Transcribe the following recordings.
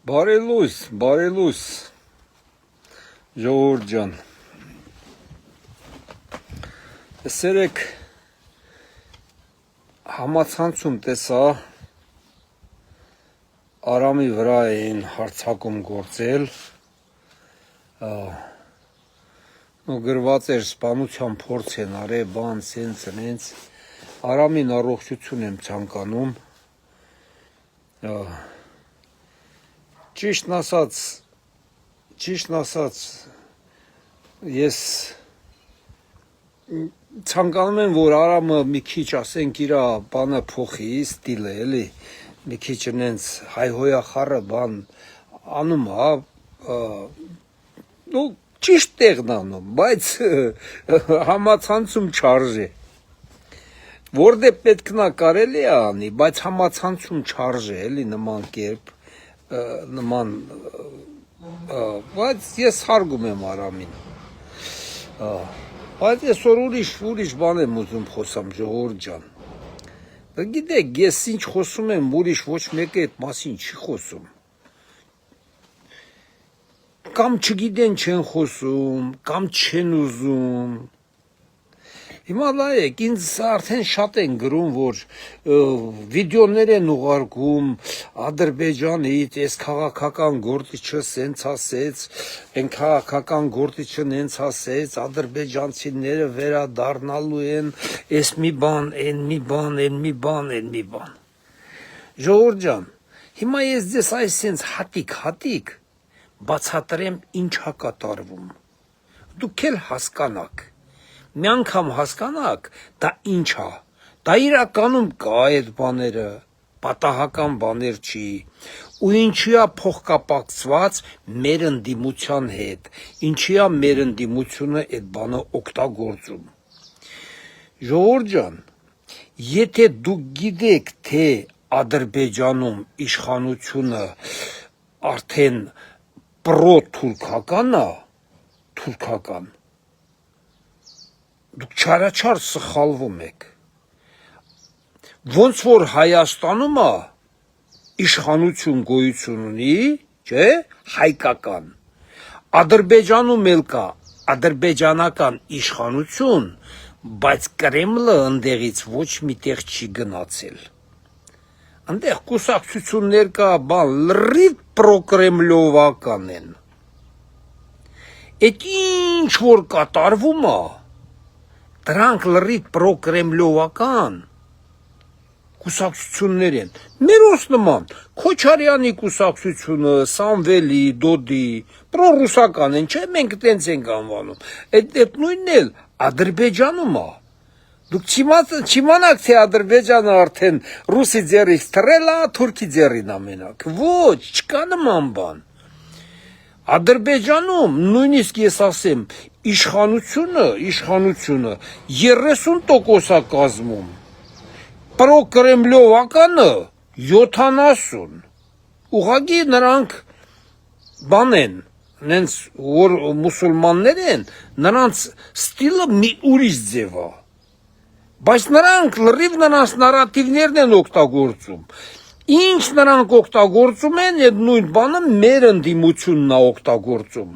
Բարելույս, ժողովուրդ ջան։ Սերեք համացանցում տեսա Արամի վրա էին հարցակում գործել, ու գրված էր սպանության փորձ են արել, բան, սենց, Արամին առողջություն եմ ցանկանում, Ճիշտն ասած, ես ցանկանում եմ, որ Արամը մի քիչ, ասենք, իր բանը փոխի, ստիլը, էլի, մի քիչ նենց հայհոյախառը բան անում, ու ճիշտ տեղն անում, բայց համացանցում չարժե։ Որտե պետքնա կարելի է անի, բայց համացանցում չարժե, էլի նման կերպ, բայց ես հարգում եմ Արամին, բայց ես ուրիշ բան եմ ուզում խոսամ, ժողովուրդ ջան, գիտեք, ես ինչ խոսում եմ, ուրիշ ոչ մեկը այդ մասին չի խոսում, կամ չգիտեն չեն խոսում, կամ չեն ուզում, Հիմա լայեք, ինձ արդեն շատ են գրում, որ վիդեոներ են ուղարկում Ադրբեջանից, այս քաղաքական գործիչը սենց ասեց, այն քաղաքական գործիչը նենց ասեց, ադրբեջանցիները վերադառնալու են, այս մի բան, այն մի բան։ Ժողովուրդ ջան, հիմա ես ձեզ այսենց հատիկ բացատրեմ ինչա կատարվում։ Դուք էլ հասկանաք։ Մի անգամ հասկանաք, դա ինչ է, դա իրականում կա այդ բաները, պատահական բաներ չի, ու ինչի է փոխկապակցված մեր ընդդիմության հետ, ինչի է մեր ընդդիմությունը այդ բանը օգտագործում։ Ժողովուրդ ջան, եթե դուք գիտեք, թե Ադրբեջանում իշխանությունը արդեն պրո-թուրքական է, թուրքական, դուք չարաչար սխալվում եք, ոնց որ Հայաստանում է իշխանություն գոյություն ունի, չէ, հայկական, Ադրբեջանում էլ կա ադրբեջանական իշխանություն, բայց Կրեմլը ընդեղից ոչ միտեղ չի գնացել, ընդեղ կուսակցություններ կա, բան, լրիվ պրոկրեմլովական են, այդ ինչ որ կատարվում է, դրանք լրիվ պրոկրեմլովական կուսակցություններ են, մերոս նման, Քոչարյանի կուսակցությունը, Սամվելի, Դոդի, պրոռուսական են, չէ, մենք տենց ենք անվանում, այդ նույնն էլ Ադրբեջանում է, դուք չիմանաք, թե Ադրբեջանը արդեն ռուսի ձեռից թռել է, թուրքի ձեռին ամենակ, ոչ, չկա նման բան, Ադրբեջանում, նույնիսկ ես ասեմ, իշխանությունը 30% է կազմում, պրոկրեմլովականը 70, ուղղակի նրանք բան են, նենց որ մուսուլմաններ են, նրանց ստիլը մի ուրիշ ձև է, բայց նրանք լրիվ նրանց նարատիվներն են օգտագործում, Ինչ նրանք օգտագործում են, այդ նույն բանը մեր ընդդիմությունն է օգտագործում,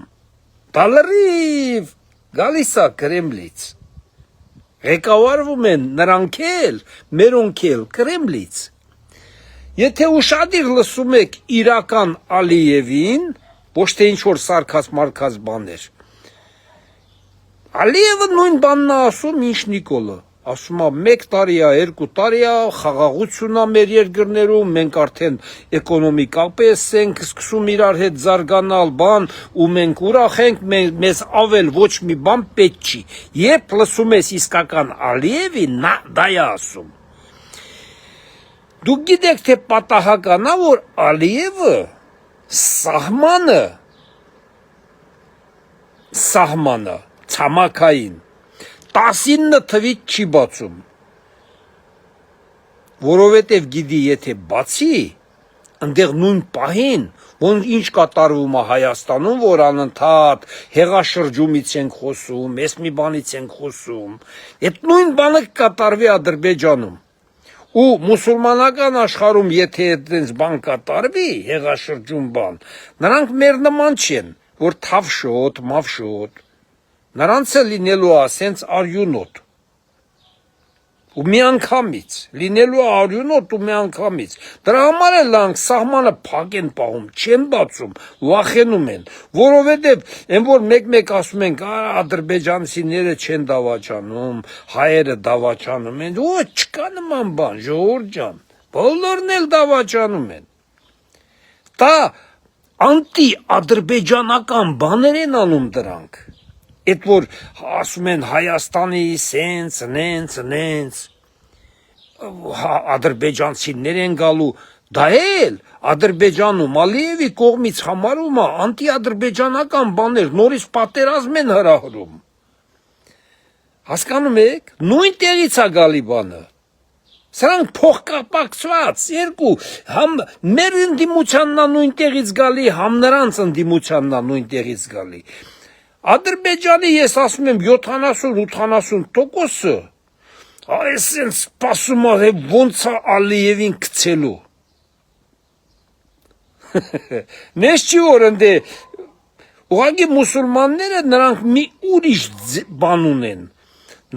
դա լրիվ գալիս է Կրեմլից, ղեկավարվում են նրանք էլ, մերոնք էլ Կրեմլից, եթե ուշադիր լսում եք իրական Ալիևին, ոչ թե ինչ-որ սարքած-մարկած բաներ, Ալիևը նույն բանն է ասում, ինչ Նիկոլը, ասում է 1 տարի է, 2 տարի է, խաղաղություն է մեր երկրներում, մենք արդեն էկոնոմիկապես ենք սկսում իրար հետ զարգանալ, բան, ու մենք ուրախ ենք, մեզ ավել ոչ մի բան պետք չի, երբ լսում ես իսկական Ալիևին, դա է ասում, դուք գիտեք, թե պատահական է, որ Ալիևը սահմանը, ցամաքային, 19 թվից չի բացում, որովհետև գիտի, եթե բացի, ընդեղ նույն պահին, ոնց ինչ կատարվում է Հայաստանում, որ անընդհատ հեղաշրջումից ենք խոսում, ես մի բանից ենք խոսում, այդ նույն բանը կկատարվի Ադրբեջանում, ու մուսուլմանական աշխարհում եթե այդպես բան կատարվի, հեղաշրջում բան, նրանք մեր նման չեն, որ թավշոտ, մավշոտ, նրանց է լինելու ասենց արյունոտ, ու միանգամից, լինելու արյունոտ ու միանգամից, դրա համար է լանք սահմանը փակ են պահում, չեն բացում, վախենում են, որովհետև են որ մեկ-մեկ ասում են, ադրբեջանցիները չեն դավաճանում, հայերը դավաճանում են, ոչ, չկա նման բան, ժողովուրդ ջան, բոլորն էլ դավաճանում են, դա անտի-ադրբեջանական բաներ են անում դրանք, Այդ որ ասում են Հայաստանի սենց, նենց, ադրբեջանցիներ են գալու, դա էլ Ադրբեջանում Ալիևի կողմից համարում է անտի-ադրբեջանական բաներ, նորից պատերազմ են հրահրում։ Հասկանում եք, նույն տեղից է գալի բանը։ Սրանք փոխկապակցված երկու, համ մեր ընդդիմությանն է նույն տեղից գալի, համ նրանց ընդդիմությանն է նույն տեղից գալի։ Ադրբեջանի ես ասում եմ 70-80%-ը այսինքն սպասում է ոնց է Ալիևին գցելու։ Նես չի որ ընդ ուղղակի մուսուլմանները նրանք մի ուրիշ բան ունեն։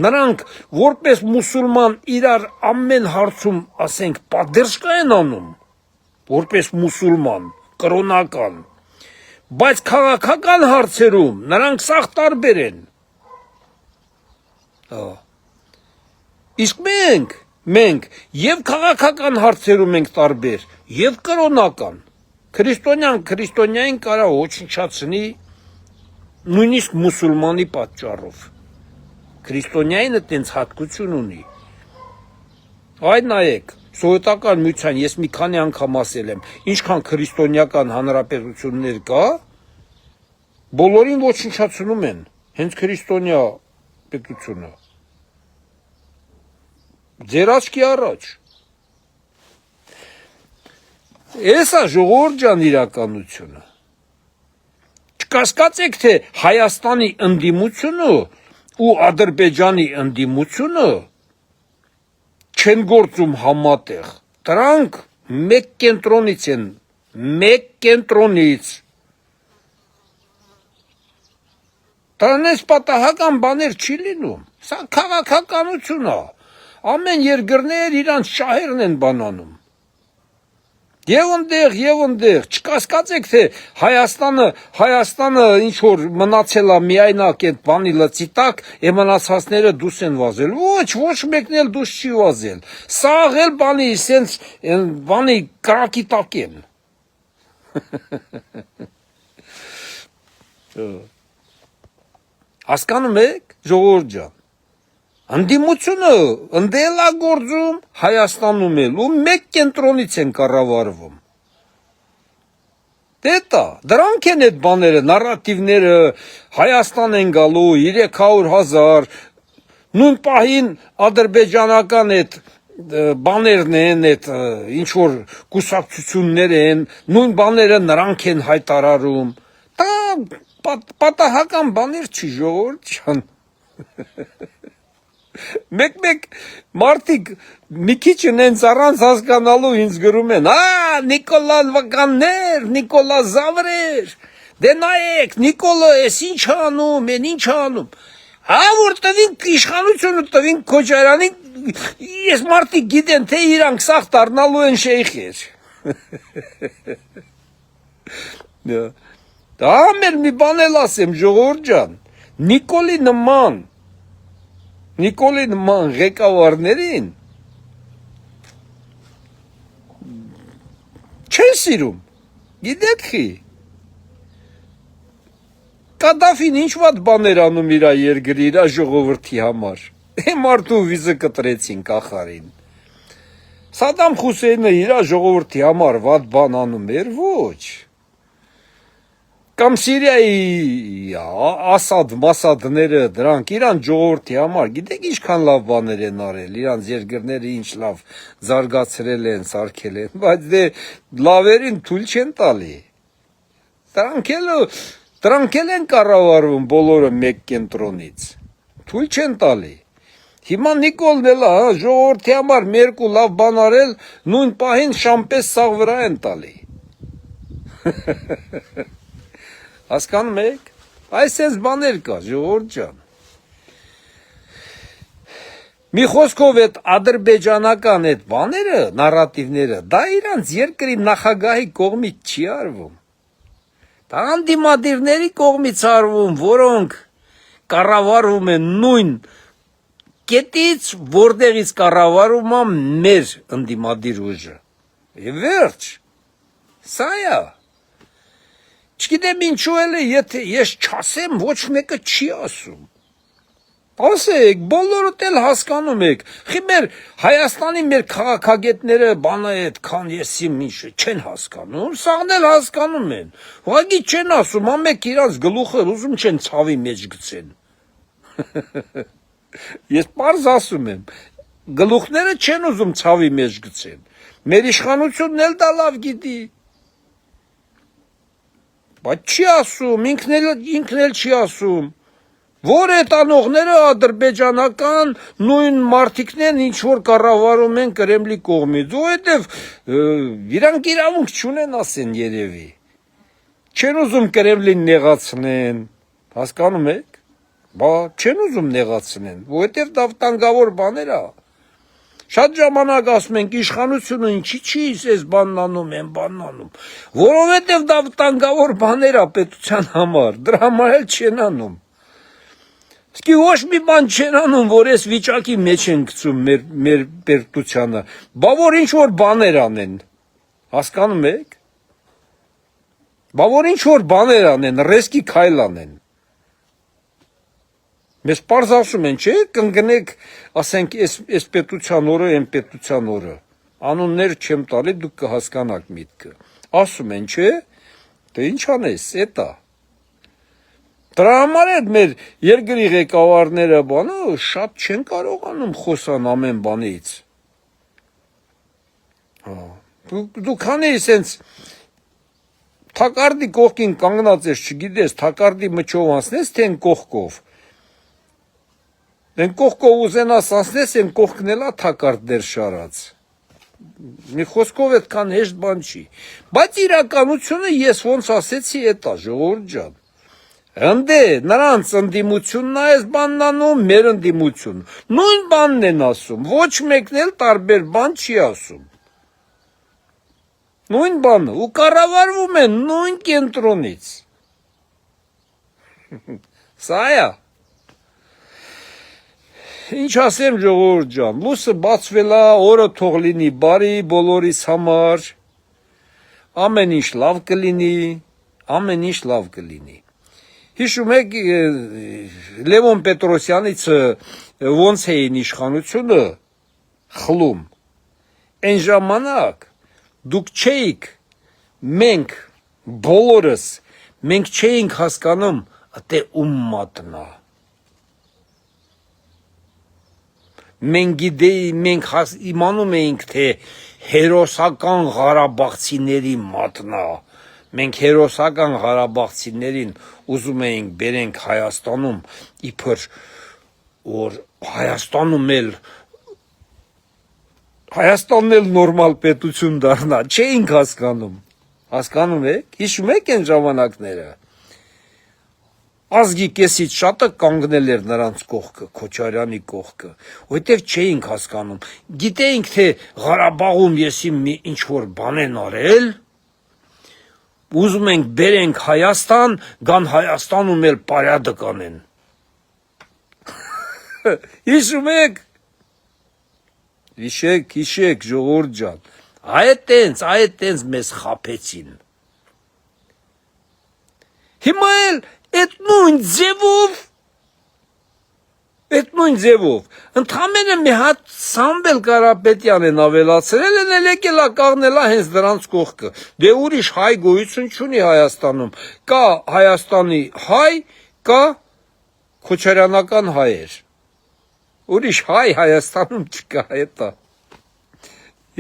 Նրանք որպես մուսուլման իրար ամեն հարցում ասենք պատերժկա են անում, որպես մուսուլման, կրոնական, բայց քաղաքական հարցերում նրանք սաղ տարբեր են։ Իսկ մենք եւ քաղաքական հարցերում ենք տարբեր, եւ կրոնական։ Քրիստոնյային կարա ոչնչացնի նույնիսկ մուսուլմանի պատճառով։ Քրիստոնյային այդպես հատկություն ունի։ Այ նայեք, սովետական միության ես մի քանի անգամ ասել եմ, ինչքան քրիստոնյական հանրապետություններ կա, բոլորին ոչնչացնում են, հենց քրիստոնյա պետությունը։ Ձեր աչքի առաջ։ Էսա ժողովուրդ ջան իրականությունը։ Չկասկածեք, թե Հայաստանի ընդդիմությունը ու Ադրբեջանի ընդդիմությունը չեն գործում համատեղ։ Դրանք մեկ կենտրոնից են, մեկ կենտրոնից։ Դրանից պատահական բաներ չի լինում։ Սա քաղաքականություն է։ Ամեն երկրներ իրանց շահերն են բանանում։ Եվ ընդեղ, չկասկածեք, թե Հայաստանը ինչ որ մնացել է միայնակ այդ բանի լծի տակ, է մնացածները դուրս են վազել։ Ոչ մեկն էլ դուրս չի վազել։ Սաղ էլ բանի, սենց բանի կրակի տակ են։ Հասկանում եք, ժողովուրդ ջան։ Ընդդիմությունը ընդել է գործում Հայաստանում էլ ու մեկ կենտրոնից են կառավարվում։ Դետա, դրանք են այդ բաները, նարատիվները, Հայաստան են գալու 300,000, նույն պահին ադրբեջանական այդ բաներն են, այդ ինչ որ կուսակցություններ են, նույն բաները նրանք են հայտարարում։ Դա պատահական բաներ չի, ժողովուրդ ջան։ Մեկ մարդիկ մի քիչ նենց առանց հասկանալու ինձ գրում են, Նիկոլան վականներ, Նիկոլա զավրեր, դե նայեք, Նիկոլը ես ինչ անում, ինչ անում, որ տվին իշխանությունը տվին Քոչարյանին, ես մարդիկ գիտեն, թե իրանք սաղ դառնալու են շեյխեր։ Դա մեր մի բան էլ ասեմ, ժողովուրդ ջան, Նիկոլի նման ղեկավարներին չեն սիրում, գիտեք խի, Կադաֆին ինչ վատ բաներ անում իրա երկրի, իրա ժողովրդի համար, մարդու վիզը կտրեցին կախարին, Սադամ Խուսեյնը իրա ժողովրդի համար վատ բան անում էր, ոչ, կամ Սիրիայի Ասադ-Մասադները դրանք իրան ժողովրդի համար, գիտեք ինչքան լավ բաներ են արել, իրանց երկրները ինչ լավ զարգացրել են, սարքել են, բայց դե լավերին թույլ չեն տալի, դրանք էլ են կառավարվում բոլորը մեկ կենտրոնից, թույլ չեն տալի, Հիմա Նիկոլն էլ հա ժողովրդի համար մերկու լավ բան արել, նույն պահին շամպես սաղ վրա են տալի։ Հասկանում եք։ Այսպես բաներ կա, ժողովուրդ ջան։ Մի խոսքով այդ ադրբեջանական այդ բաները, նարատիվները, դա իրանց երկրի նախագահի կողմից չի արվում։ Դա անդիմադիրների կողմից արվում, որոնք կառավարում են նույն կետից, որտեղից կառավարում է մեր անդիմադիր ուժը։ Վերջ։ Սա է։ Չգիտեմ ինչու էլ է, եթե ես չասեմ, ոչ մեկը չի ասում։ Ասեք, բոլորդ էլ հասկանում եք։ Խի մեր Հայաստանի մեր քաղաքագետները բանը այդքան եսի միշը չեն հասկանում, սաղն էլ հասկանում են։ Ուղղակի չեն ասում, ամեկ իրանց գլուխը ուզում չեն ցավի մեջ գցեն։ Ես պարզ ասում եմ, գլուխները չեն ուզում ցավի մեջ գցեն։ Մեր իշխանությունն էլ դա լավ գիտի։ Բայց չի ասում, ինքն էլ չի ասում։ Որ այդ անողները ադրբեջանական նույն մարդիկն են, ինչ որ կառավարում են Կրեմլի կողմից, որովհետև իրանք իրավունք չունեն ասեն երևի։ Չեն ուզում Կրեմլին նեղացնեն, հասկանում եք։ Բա չեն ուզում նեղացնեն, որովհետև դա վտանգավոր բաներ է։ Շատ ժամանակ ասում ենք իշխանությունը ինչի չի այս բանն անում, այն բանն անում, որովհետև դա վտանգավոր բաներ է պետության համար, դրա համար էլ չեն անում։ Իսկ ոչ մի բան չեն անում, որ այս վիճակի մեջ են գցում մեր պետությանը, բա որ ինչ որ բաներ անեն, հասկանում եք։ Բա որ ինչ որ բաներ անեն, ռեսկի քայլ անեն։ Մեզ պարզ ասում են, չէ, կընկնեք, ասենք, այս պետության օրը, այն պետության օրը, անուններ չեմ տալի, դուք կհասկանաք միտքը, ասում են, չէ, դե ինչ անես, էտա, դրա համար է մեր երկրի ղեկավարները բանը շատ չեն կարողանում խոսան ամեն բանից, դուք հանի սենց, թակարդի կողքին կանգնած ես, չգիտես, թակարդի մչով անցնես, թե են կողքով, Են կողքով ուզենաս անցնես, են կողքն էլա թակարդ դեր շարած։ Մի խոսքով այդքան հեշտ բան չի։ Բայց իրականությունը ես ոնց ասեցի էտա, ժողովուրդ ջան։ Հնդե նրանց ընդդիմությունն է այս բանն անում, մեր ընդդիմություն։ Նույն բանն են ասում, ոչ մեկն էլ տարբեր բան չի ասում։ Նույն բանը, ու կառավարվում են նույն կենտրոնից։ Սա է։ Ինչ ասեմ ժողովուրդ ջան, լույսը բացվել է, օրը թող լինի բարի բոլորիս համար, ամեն ինչ լավ կլինի։ Հիշում եք Լևոն Պետրոսյանիցը ոնց էին իշխանությունը խլում, այն ժամանակ դուք չէիք, մենք բոլորս, մենք չէինք հասկանում, թե ում մատնա։ Մենք իմանում էինք, թե հերոսական Ղարաբաղցիների մատնա, մենք հերոսական Ղարաբաղցիներին ուզում էինք բերենք Հայաստանում, իբր որ Հայաստանն էլ նորմալ պետություն դառնա, չէինք հասկանում, հասկանում եք, հիշում եք այն ժամանակները, ազգի կեսից շատը կանգնել էր նրանց կողքը, Քոչարյանի կողքը, որտև չէինք հասկանում, գիտեինք, թե Ղարաբաղում եսի մի ինչ-որ բան են արել, ուզում ենք բերենք Հայաստան, գան Հայաստանում էլ պարյադը կանեն։ Հիշում եք, հիշեք ժողովուրդ ջան, այդ տենց մեզ խաբեցին։ Հիմա էլ Այդ նույն ձևով, ընդհանրապես մի հատ Սամվել Կարապետյան են ավելացրել են եկել կաղնելա հենց դրանց կողքը, դե ուրիշ հայ գոյություն չունի Հայաստանում, կա Հայաստանի հայ, կա քոչարյանական հայեր, ուրիշ հայ Հայաստանում չկա, էտա,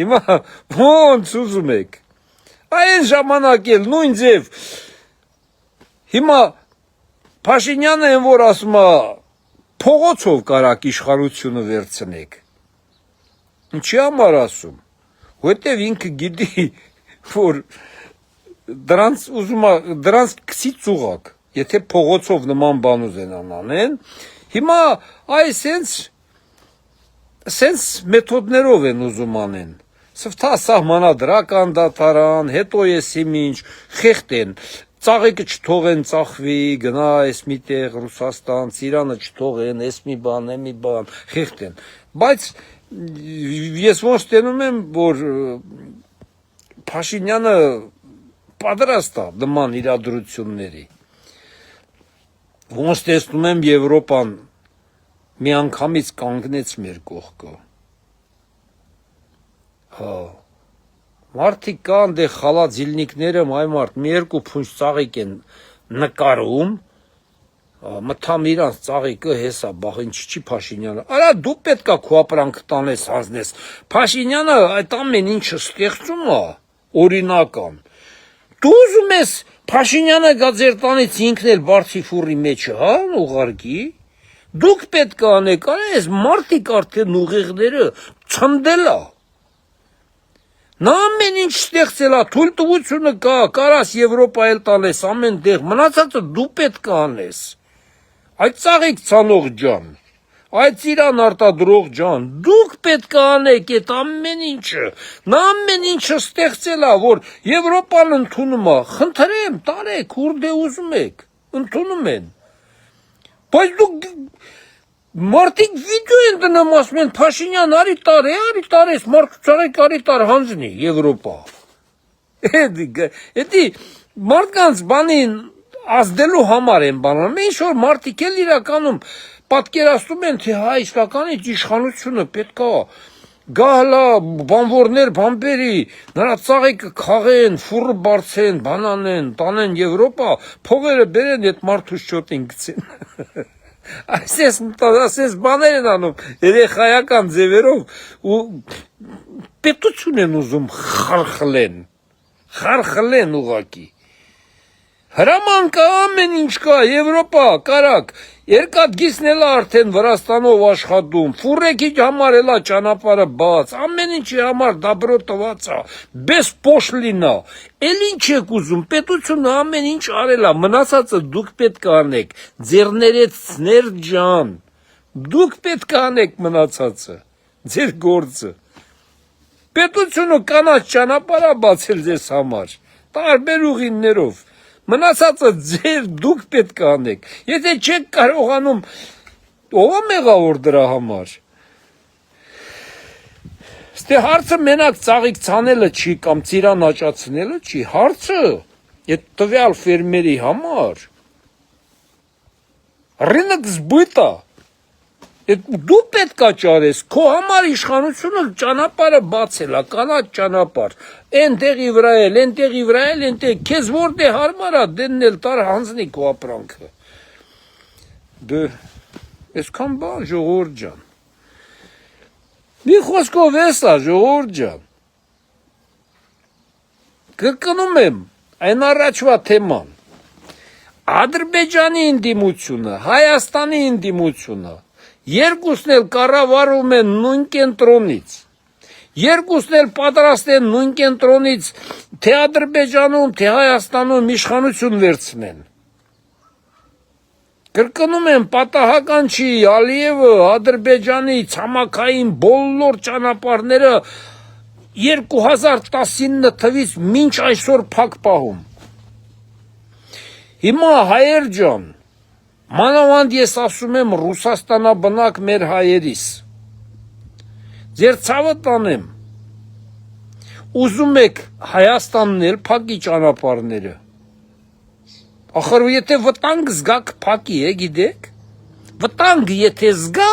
հիմա ոնց ուզում եք, այն ժամանակ էլ նույն ձև, հիմա Փաշինյանը են որ ասում է փողոցով կարակ իշխանությունը վերցնեք։ Ինչի համար ասում։ Որտեվ ինքը գիտի, որ դրանց քսի ծուղակ, եթե փողոցով նման բան ուզենան անեն, հիմա այս սենց մեթոդներով են ուզում անեն։ Սվթա սահմանադրական դատարան, հետո ինչ խեղտեն, ծաղիկը չթողեն ծախվի, գնա այս միտեղ Ռուսաստան, Իրանը չթողեն, այս մի բան, խեղտեն։ Բայց ես ոնց տենում եմ, որ Փաշինյանը պատրաստ է նման իրադրությունների։ Ոնց տեսնում եմ Եվրոպան միանգամից կանգնեց մեր կողքը։ Հա։ Մարդիկ կան դե խալածիլնիկները, այ մարդ մի երկու փունջ ծաղիկ են նկարում, մտամ իրանց ծաղիկը հեսա, բախ ինչ չի Փաշինյանը։ Արա դու պետքա քո ապրանքը տանես հանձնես։ Փաշինյանը այդ ամեն ինչը ստեղծում է օրինական։ Դու ուզում ես Փաշինյանը գա ձեր տանից ինքն էլ բարձի ֆուրի մեջը, հա, ուղարկի։ Դուք պետք է անեք, այս մարդիկ արդեն ուղեղները ցնդել է։ Նա ամեն ինչ ստեղծել է, թույլտվությունը կա, կարաս Եվրոպա էլ տալես, ամեն տեղ, մնացածը դու պետք է անես։ Այդ ծաղիկ ցանող ջան, այդ Իրան արտադրող ջան, դուք պետք է անեք այդ ամեն ինչը։ Նա ամեն ինչը ստեղծել է, որ Եվրոպան ընդունում է, խնդրեմ, տարեք, ուր դե ուզում եք, ընդունում են։ Բայց դուք մարդիկ վիդեո են դնում, ասում են Փաշինյան արի տար, մարդուցարեք արի տար հանձնի Եվրոպա։ Էդի մարդկանց բանին ազդելու համար են բանում, ինչ որ մարդիկ էլ իրականում պատկերացնում են, թե հա իսկականից իշխանությունը պետք է գահլա բանվորներ բամբերի, նրա ծաղիկը քաղեն, ֆուրը բարձեն, բանանեն, տանեն Եվրոպա, փողերը բերեն, այդ մարդուց չոտին գցեն։ Այսես բաներ են անում, երեխայական ձևերով ու պետություն են ուզում խարխլեն ուղակի։ Հրաման կա, ամեն ինչ կա, Եվրոպա, կարակ, երկաթ գիսնել արդեն Վրաստանով աշխատում, ֆուրեկի համար էլա ճանապարհը բաց, ամեն ինչի համար դաբրո տված է, բես պոշլինա, էլ ինչ եք ուզում, պետությունը ամեն ինչ արել է, մնացածը դուք պետք է անեք, ձեռներեցներ ջան, դուք պետք է անեք մնացածը, ձեր գործը, պետությունը կանաչ ճանապարհ է բացել ձեզ համար, տարբեր ուղիներով, մնացածը ձեր դուք պետք է անեք, եթե չեք կարողանում, ով է մեղավոր դրա համար, ստե հարցը մենակ ծաղիկ ցանելը չի կամ ծիրան աճացնելը չի, հարցը այդ տվյալ ֆերմերի համար, ռինոկ զբույտ է, դու պետք է ճարես, քո համար իշխանությունը ճանապարհը բացել է, կանաչ ճանապարհ, այնտեղի վրա էլ, քեզ որտե հարմար է դեննել տար հանձնի քո ապրանքը։ Դե այսքան բան ժողովուրդ ջան։ Մի խոսքով էսա ժողովուրդ ջան։ Կրկնում եմ, այն առաջվա թեման։ Ադրբեջանի ընդդիմությունը, Հայաստանի ընդդիմությունը երկուսն էլ կառավարում են նույն կենտրոնից, երկուսն էլ պատրաստ են նույն կենտրոնից թե Ադրբեջանում, թե Հայաստանում իշխանություն վերցնեն։ Կրկնում եմ, պատահական չի, Ալիևը Ադրբեջանի ցամաքային բոլոր ճանապարհները 2019 թվականից մինչ այսօր փակ պահում։ Հիմա հայեր ջան, մանավանդ ես ասում եմ Ռուսաստանաբնակ մեր հայերիս, ձեր ցավը տանեմ, ուզում եք Հայաստանն էլ փակի ճանապարհները, ախր եթե վտանգ զգա կփակի, գիտեք, վտանգ եթե զգա,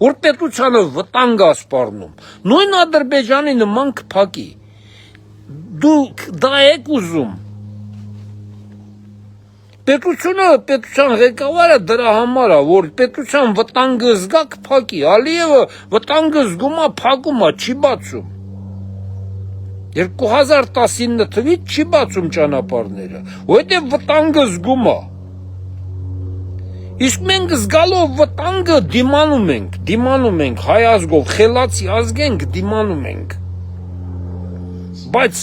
որ պետությանը վտանգ է սպառնում, նույն Ադրբեջանի նման կփակի, դուք դա եք ուզում, պետության ղեկավարը դրա համար է, որ պետության վտանգը զգա կփակի, Ալիևը վտանգը զգում է, փակում է, չի բացում։ 2019 թվականից չի բացում ճանապարհները, որտեղ վտանգը զգում է։ Իսկ մենք զգալով վտանգը դիմանում ենք հայ ազգով, խելացի ազգ ենք, դիմանում ենք։ Բայց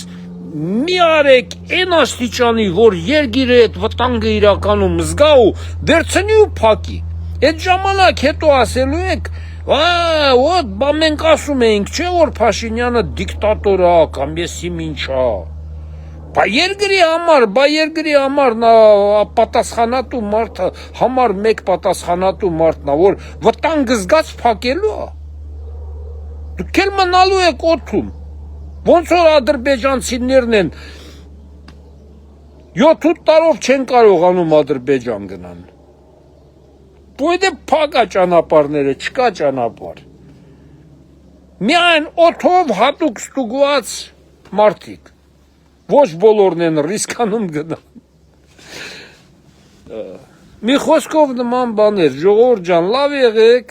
մի արեք այն աստիճանի, որ երգիրը այդ վտանգը իրականում զգա ու վերցնի ու փակի։ Այդ ժամանակ հետո ասելու եք, ոտ բա մենք ասում էինք, չէ՞ որ Փաշինյանը դիկտատոր է կամ եսի ինչա։ Բա երկրի համար նա պատասխանատու մարդը, համար մեկ պատասխանատու մարդն է, որ վտանգը զգաց փակելու է։ Դուք էլ մնալու եք օդում։ Ոնց որ ադրբեջանցիներն են 7-8 տարով չեն կարողանում Ադրբեջան գնան։ Պույդե փակա ճանապարհները, չկա ճանապարհ։ Միայն օդով հատուկ ստուգված մարդիկ։ Ոչ բոլորն են ռիսկանում գնան։ Մի խոսքով նման բաներ, ժողովուրդ ջան, լավ եղեք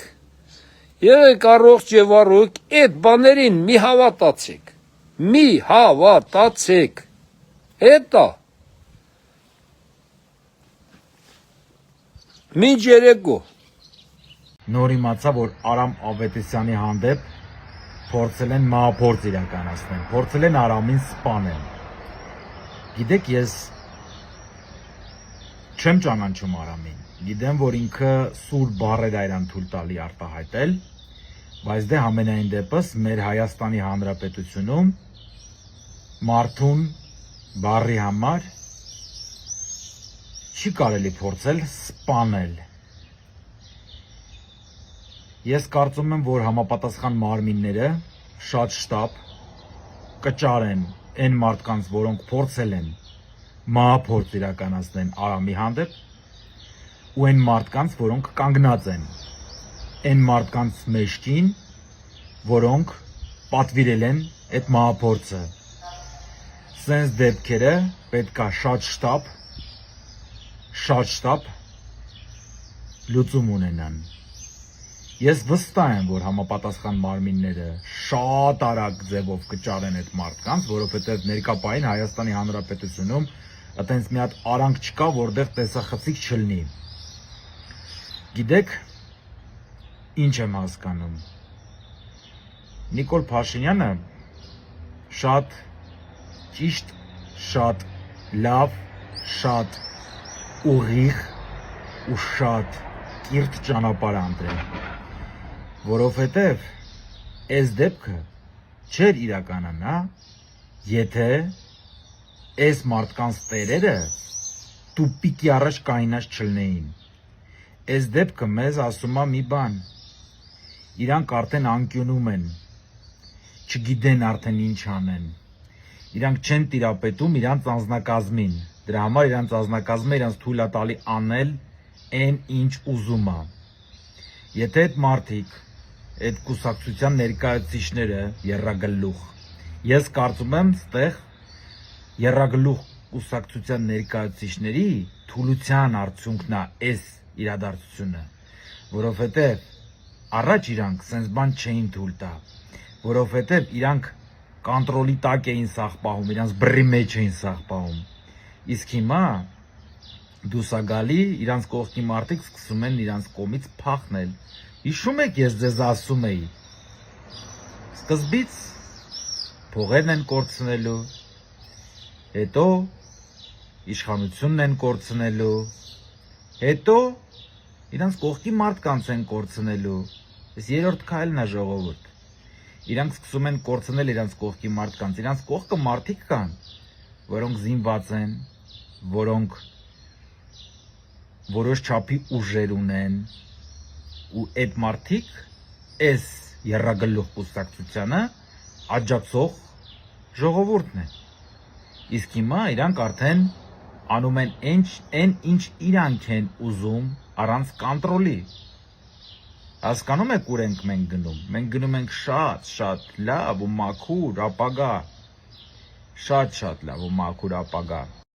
առողջ եւ առողջ, այդ բաներին մի հավատացեք։ Հետո Մինչ երեկո նոր իմացա, որ Արամ Ավետիսյանի հանդեպ փորձել են մահափորձ իրականացնել, փորձել են Արամին սպանել։ Գիտեք, ես չեմ ճանաչում Արամին, գիտեմ, որ ինքը սուր բառեր է իրան թույլ տալի արտահայտել, բայց դե համենայն դեպս մեր Հայաստանի Հանրապետությունում մարդուն բառի համար չի կարելի փորձել սպանել։ Ես կարծում եմ, որ համապատասխան մարմինները շատ շտապ կճարեն այն մարդկանց, որոնք փորձել են մահափորձ իրականացնել Արամի հանդեպ, ու այն մարդկանց, որոնք կանգնած են այն մարդկանց մեջքին, որոնք պատվիրել են այդ մահափորձը։ Սենց դեպքերը պետք է շատ շտապ լուծում ունենան։ Ես վստահ եմ, որ համապատասխան մարմինները շատ արագ ձևով կճարեն այդ մարդկանց, որովհետև ներկա պահին Հայաստանի Հանրապետությունում այտենց մի հատ արանք չկա, որտեղ տեսախցիկ չլինի։ Գիտեք, ինչ եմ հասկանում։ Նիկոլ Փաշինյանը շատ ճիշտ, շատ լավ, շատ ուղիղ ու շատ կիրթ ճանապարհ ընտրել, որովհետև այս դեպքը չէր իրականանա, եթե այս մարդկանց տերերը տուպիկի առաջ կայնած չլինեին։ Այս դեպքը մեզ ասում է մի բան. իրանք արդեն անկյունում են, չգիտեն արդեն ինչ անեն, իրանք չեն տիրապետում իրանց անձնակազմին, դրա համար իրանց անձնակազմը իրանց թույլ է տալի անել այն ինչ ուզում է։ Եթե այդ մարդիկ, այդ կուսակցության ներկայացուցիչները եռագլուխ, ես կարծում եմ ստեղ եռագլուխ կուսակցության ներկայացուցիչների թուլության արդյունքն է այս իրադարձությունը, որովհետև առաջ իրանք սենց բան չէին թույլ տա, որովհետև իրանք կոնտրոլի տակ էին սաղ պահում, իրանց բռի մեջ էին սաղ պահում, իսկ հիմա դուսագալի իրանց կողքի մարդիկ սկսում են իրանց կողմից փախնել։ Հիշում եք, ես ձեզ ասում էի, սկզբից փողերն են կորցնելու, հետո իշխանությունն են կորցնելու, հետո իրանց կողքի մարդկանց են կորցնելու, այս երրորդ քայլն է ժողովուրդ, իրանք սկսում են կորցնել իրանց կողքի մարդկանց, իրանց կողքը մարդիկ կան, որոնք զինված են, որոնք որոշ չափի ուժեր ունեն, ու այդ մարդիկ այս եռագլուխ կուսակցությանը աջակցող ժողովուրդն է։ Իսկ հիմա իրանք արդեն անում են այն ինչ իրանք են ուզում առանց կոնտրոլի։ Հասկանում եք ուր ենք մենք գնում։ Մենք գնում ենք շատ լավ ու մաքուր ապագա։ Շատ լավ ու մաքուր ապագա։